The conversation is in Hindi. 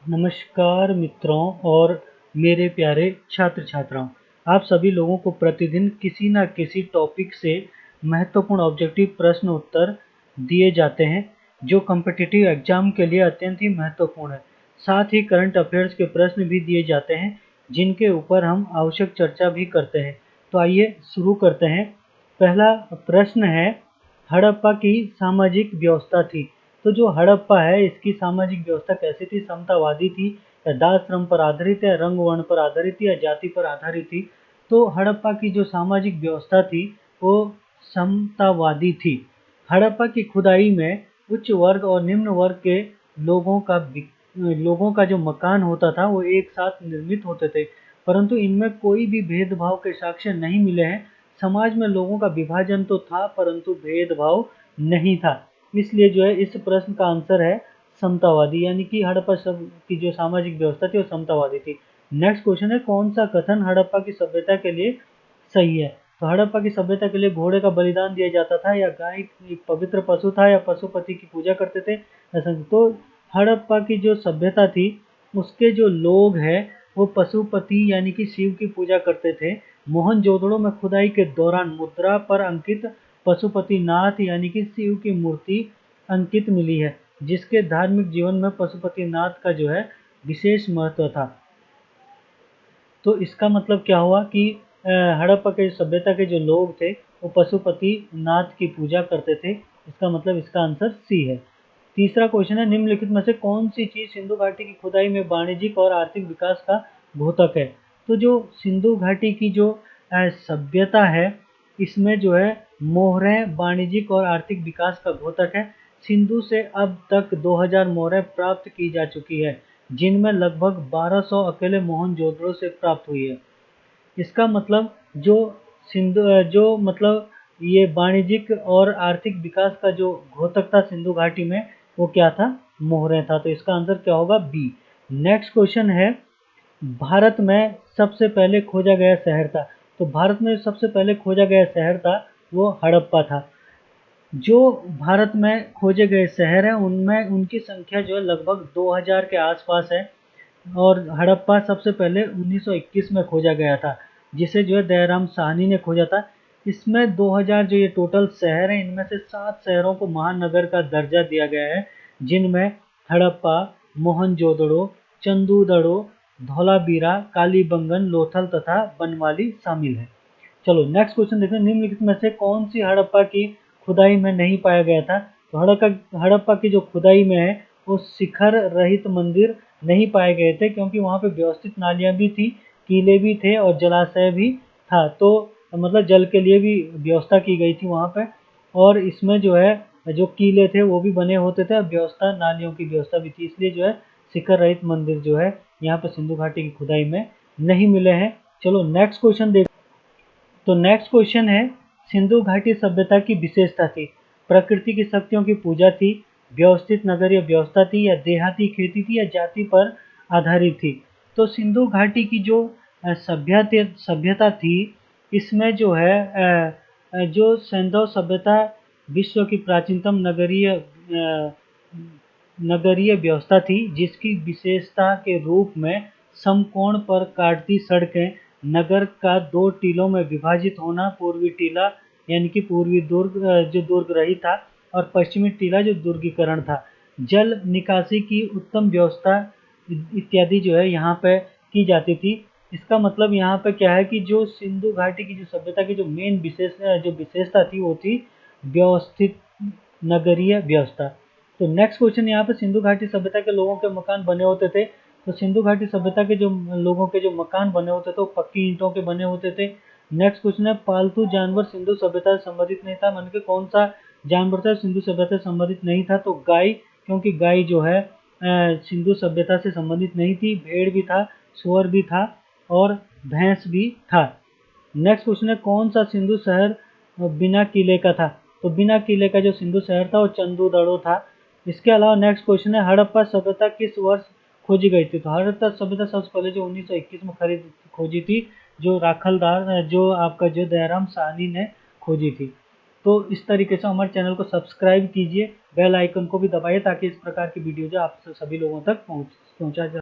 नमस्कार मित्रों और मेरे प्यारे छात्र छात्राओं, आप सभी लोगों को प्रतिदिन किसी न किसी टॉपिक से महत्वपूर्ण ऑब्जेक्टिव प्रश्न उत्तर दिए जाते हैं जो कॉम्पिटिटिव एग्जाम के लिए अत्यंत ही महत्वपूर्ण है। साथ ही करंट अफेयर्स के प्रश्न भी दिए जाते हैं जिनके ऊपर हम आवश्यक चर्चा भी करते हैं। तो आइए शुरू करते हैं। पहला प्रश्न है, हड़प्पा की सामाजिक व्यवस्था थी। तो जो हड़प्पा है इसकी सामाजिक व्यवस्था कैसी थी? समतावादी थी या दास श्रम पर आधारित या रंग वर्ण पर आधारित थी या जाति पर आधारित थी? तो हड़प्पा की जो सामाजिक व्यवस्था थी वो समतावादी थी। हड़प्पा की खुदाई में उच्च वर्ग और निम्न वर्ग के लोगों का जो मकान होता था वो एक साथ निर्मित होते थे, परंतु इनमें कोई भी भेदभाव के साक्ष्य नहीं मिले हैं। समाज में लोगों का विभाजन तो था परंतु भेदभाव नहीं था। इसलिए जो है इस प्रश्न का आंसर है समतावादी, यानी कि हड़प्पा की जो सामाजिक व्यवस्था थी वो समतावादी थी। नेक्स्ट क्वेश्चन है, कौन सा कथन हड़प्पा की सभ्यता के लिए सही है? तो हड़प्पा की सभ्यता के लिए घोड़े का बलिदान दिया जाता था, या गाय एक पवित्र पशु था, या पशुपति की पूजा करते थे, ऐसा। तो हड़प्पा की जो सभ्यता थी उसके जो लोग हैं वो पशुपति यानी कि शिव की पूजा करते थे। मोहनजोदड़ो में खुदाई के दौरान मुद्रा पर अंकित पशुपतिनाथ यानी कि शिव की मूर्ति अंकित मिली है, जिसके धार्मिक जीवन में पशुपतिनाथ का जो है विशेष महत्व था। तो इसका मतलब क्या हुआ कि हड़प्पा के सभ्यता के जो लोग थे वो पशुपति नाथ की पूजा करते थे। इसका मतलब इसका आंसर सी है। तीसरा क्वेश्चन है, निम्नलिखित में से कौन सी चीज सिंधु घाटी की खुदाई में वाणिज्यिक और आर्थिक विकास का द्योतक है? तो जो सिंधु घाटी की जो सभ्यता है इसमें जो है मोहरें वाणिज्यिक और आर्थिक विकास का द्योतक है। सिंधु से अब तक 2000 मोहरें प्राप्त की जा चुकी है, जिनमें लगभग 1200 अकेले मोहनजोदड़ो से प्राप्त हुई है। इसका मतलब जो जो मतलब ये वाणिज्यिक और आर्थिक विकास का जो द्योतक था सिंधु घाटी में वो क्या था? मोहरें था। तो इसका आंसर क्या होगा? बी। नेक्स्ट क्वेश्चन है, भारत में सबसे पहले खोजा गया शहर था। तो भारत में सबसे पहले खोजा गया शहर था वो हड़प्पा था। जो भारत में खोजे गए शहर हैं उनमें उनकी संख्या जो है लगभग 2000 के आसपास है, और हड़प्पा सबसे पहले 1921 में खोजा गया था, जिसे जो है दयाराम साहनी ने खोजा था। इसमें 2000 जो ये टोटल शहर हैं इनमें से 7 शहरों को महानगर का दर्जा दिया गया है, जिनमें हड़प्पा, मोहनजोदड़ो, चंदूदड़ो, धौलावीरा, कालीबंगन, लोथल तथा बनमाली शामिल है। चलो नेक्स्ट क्वेश्चन देखते हैं, निम्नलिखित में से कौन सी हड़प्पा की खुदाई में नहीं पाया गया था? तो हड़प्पा की जो खुदाई में है वो शिखर रहित मंदिर नहीं पाए गए थे, क्योंकि वहाँ पे व्यवस्थित नालियाँ भी थी, कीले भी थे और जलाशय भी था। तो मतलब जल के लिए भी व्यवस्था की गई थी वहाँ पे, और इसमें जो है जो कीले थे वो भी बने होते थे और व्यवस्था नालियों की व्यवस्था भी थी। इसलिए जो है शिखर रहित मंदिर जो है यहाँ पे सिंधु घाटी की खुदाई में नहीं मिले हैं। चलो नेक्स्ट क्वेश्चन देख। तो नेक्स्ट क्वेश्चन है, सिंधु घाटी सभ्यता की विशेषता थी? प्रकृति की शक्तियों की पूजा थी, व्यवस्थित नगरीय व्यवस्था थी, या देहाती खेती थी, या जाति पर आधारित थी? तो सिंधु घाटी की जो सभ्यता थी इसमें जो है जो सैंधव सभ्यता विश्व की प्राचीनतम नगरीय व्यवस्था थी, जिसकी विशेषता के रूप में समकोण पर काटती सड़कें, नगर का 2 टीलों में विभाजित होना, पूर्वी टीला यानी कि पूर्वी दुर्ग जो दुर्ग रही था, और पश्चिमी टीला जो दुर्गीकरण था, जल निकासी की उत्तम व्यवस्था इत्यादि जो है यहाँ पे की जाती थी। इसका मतलब यहाँ पे क्या है कि जो सिंधु घाटी की जो सभ्यता की जो मेन जो विशेषता थी वो थी व्यवस्थित नगरीय व्यवस्था। तो नेक्स्ट क्वेश्चन यहाँ पे, सिंधु घाटी सभ्यता के लोगों के मकान बने होते थे। तो सिंधु घाटी सभ्यता के जो लोगों के जो मकान बने होते थे वो पक्की ईंटों के बने होते थे। नेक्स्ट क्वेश्चन है, पालतू जानवर सिंधु सभ्यता से संबंधित नहीं था। मन के कौन सा जानवर था सिंधु सभ्यता से संबंधित नहीं था? तो गाय, क्योंकि गाय जो है सिंधु सभ्यता से संबंधित नहीं थी। भेड़ भी था, सुअर भी था और भैंस भी था। नेक्स्ट क्वेश्चन है, कौन सा सिंधु शहर बिना किले का था? तो बिना किले का जो सिंधु शहर था वो चंदूदड़ो था। इसके अलावा नेक्स्ट क्वेश्चन है, हड़प्पा सभ्यता किस वर्ष खोजी गई थी? तो हड़प्पा सभ्यता सबसे पहले जो 1921 में खोजी थी, जो राखलदार जो आपका जो दयाराम साहनी ने खोजी थी। तो इस तरीके से हमारे चैनल को सब्सक्राइब कीजिए, बेल आइकन को भी दबाइए ताकि इस प्रकार की वीडियो जो आप सभी लोगों तक पहुँचा जा